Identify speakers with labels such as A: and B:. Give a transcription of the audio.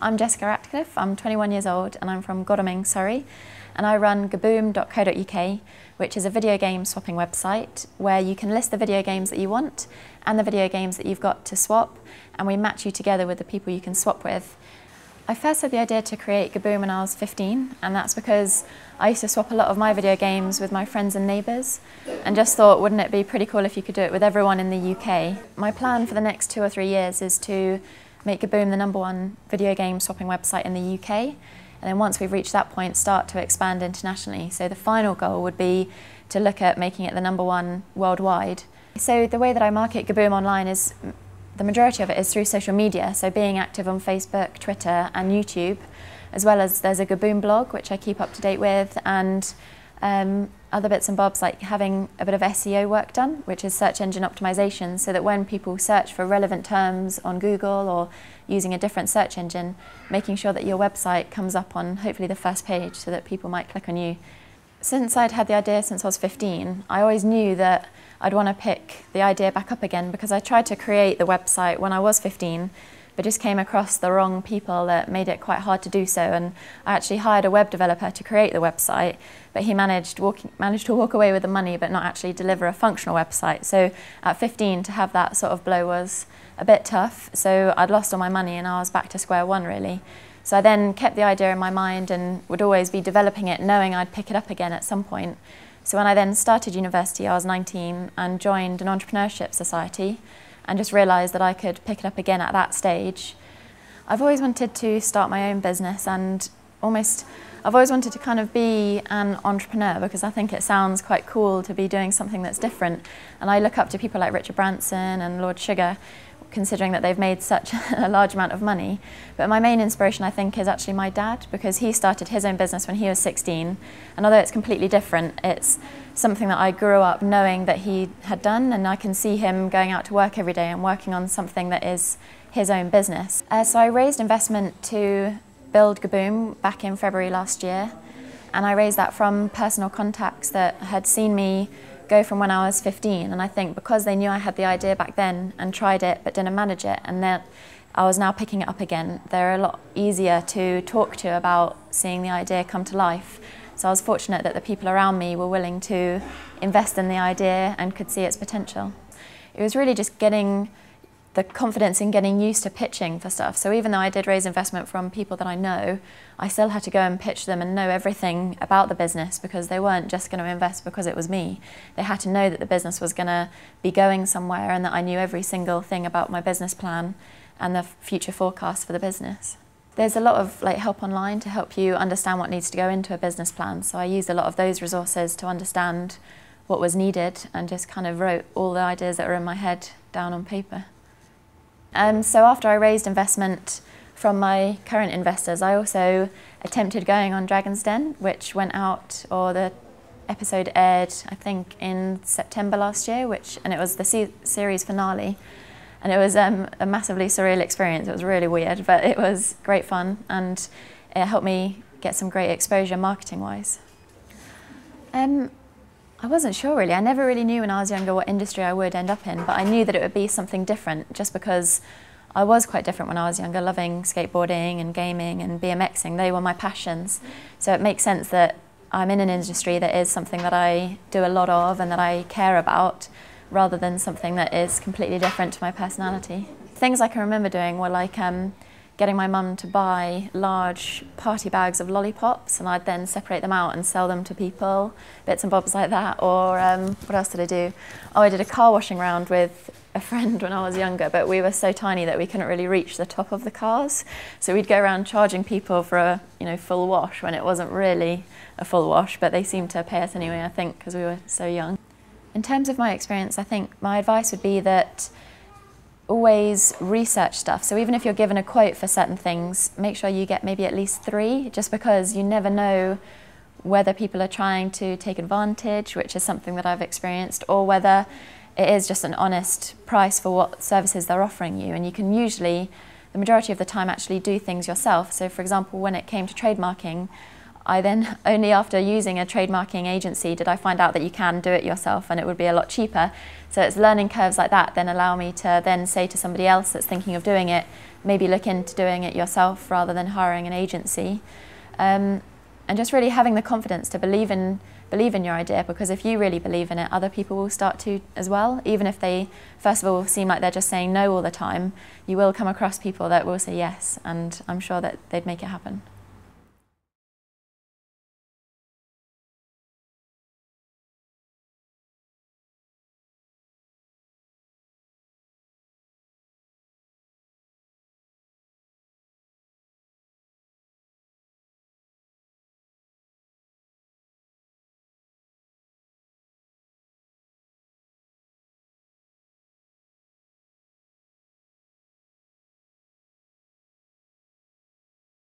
A: I'm Jessica Ratcliffe, I'm 21 years old and I'm from Godalming, Surrey, and I run GaBoom.co.uk, which is a video game swapping website where you can list the video games that you want and the video games that you've got to swap, and we match you together with the people you can swap with. I first had the idea to create GaBoom when I was 15, and that's because I used to swap a lot of my video games with my friends and neighbours, and just thought, wouldn't it be pretty cool if you could do it with everyone in the UK? My plan for the next 2 or 3 years is to make GaBoom the #1 video game swapping website in the UK, and then once we've reached that point, start to expand internationally. So the final goal would be to look at making it the #1 worldwide. So the way that I market GaBoom online is, the majority of it is through social media, so being active on Facebook, Twitter and YouTube, as well as there's a GaBoom blog which I keep up to date with, and other bits and bobs like having a bit of SEO work done, which is search engine optimization, so that when people search for relevant terms on Google or using a different search engine, making sure that your website comes up on hopefully the first page so that people might click on you. Since I'd had the idea since I was 15, I always knew that I'd want to pick the idea back up again, because I tried to create the website when I was 15, but just came across the wrong people that made it quite hard to do so, and I actually hired a web developer to create the website, but he managed to walk away with the money but not actually deliver a functional website. So at 15 to have that sort of blow was a bit tough, so I'd lost all my money and I was back to square one really. So I then kept the idea in my mind and would always be developing it, knowing I'd pick it up again at some point. So when I then started university, I was 19 and joined an entrepreneurship society, and just realised that I could pick it up again at that stage. I've always wanted to start my own business, and I've always wanted to kind of be an entrepreneur, because I think it sounds quite cool to be doing something that's different. And I look up to people like Richard Branson and Lord Sugar, considering that they've made such a large amount of money. But my main inspiration, I think, is actually my dad, because he started his own business when he was 16. And although it's completely different, it's something that I grew up knowing that he had done, and I can see him going out to work every day and working on something that is his own business. So I raised investment to build GaBoom back in February last year, and I raised that from personal contacts that had seen me go from when I was 15, and I think because they knew I had the idea back then and tried it but didn't manage it, and that I was now picking it up again, they're a lot easier to talk to about seeing the idea come to life. So I was fortunate that the people around me were willing to invest in the idea and could see its potential. It was really just getting the confidence in getting used to pitching for stuff. So even though I did raise investment from people that I know, I still had to go and pitch them and know everything about the business, because they weren't just going to invest because it was me. They had to know that the business was going to be going somewhere, and that I knew every single thing about my business plan and the future forecast for the business. There's a lot of help online to help you understand what needs to go into a business plan. So I used a lot of those resources to understand what was needed, and just kind of wrote all the ideas that were in my head down on paper. So after I raised investment from my current investors, I also attempted going on Dragon's Den, which went out, or the episode aired, I think, in September last year, and it was the series finale. And it was a massively surreal experience. It was really weird, but it was great fun, and it helped me get some great exposure marketing-wise. I wasn't sure really. I never really knew when I was younger what industry I would end up in, but I knew that it would be something different, just because I was quite different when I was younger, loving skateboarding and gaming and BMXing. They were my passions. So it makes sense that I'm in an industry that is something that I do a lot of and that I care about, rather than something that is completely different to my personality. Things I can remember doing were like getting my mum to buy large party bags of lollipops, and I'd then separate them out and sell them to people, bits and bobs like that. Or what else did I do? Oh, I did a car washing round with a friend when I was younger, but we were so tiny that we couldn't really reach the top of the cars. So we'd go around charging people for a full wash when it wasn't really a full wash, but they seemed to pay us anyway, I think, because we were so young. In terms of my experience, I think my advice would be that always research stuff. So even if you're given a quote for certain things, make sure you get maybe at least 3, just because you never know whether people are trying to take advantage, which is something that I've experienced, or whether it is just an honest price for what services they're offering you. And you can usually, the majority of the time, actually do things yourself. So for example, when it came to trademarking, I then, only after using a trademarking agency did I find out that you can do it yourself and it would be a lot cheaper. So it's learning curves like that then allow me to then say to somebody else that's thinking of doing it, maybe look into doing it yourself rather than hiring an agency. And just really having the confidence to believe in your idea, because if you really believe in it, other people will start to as well. Even if they, first of all, seem like they're just saying no all the time, you will come across people that will say yes, and I'm sure that they'd make it happen.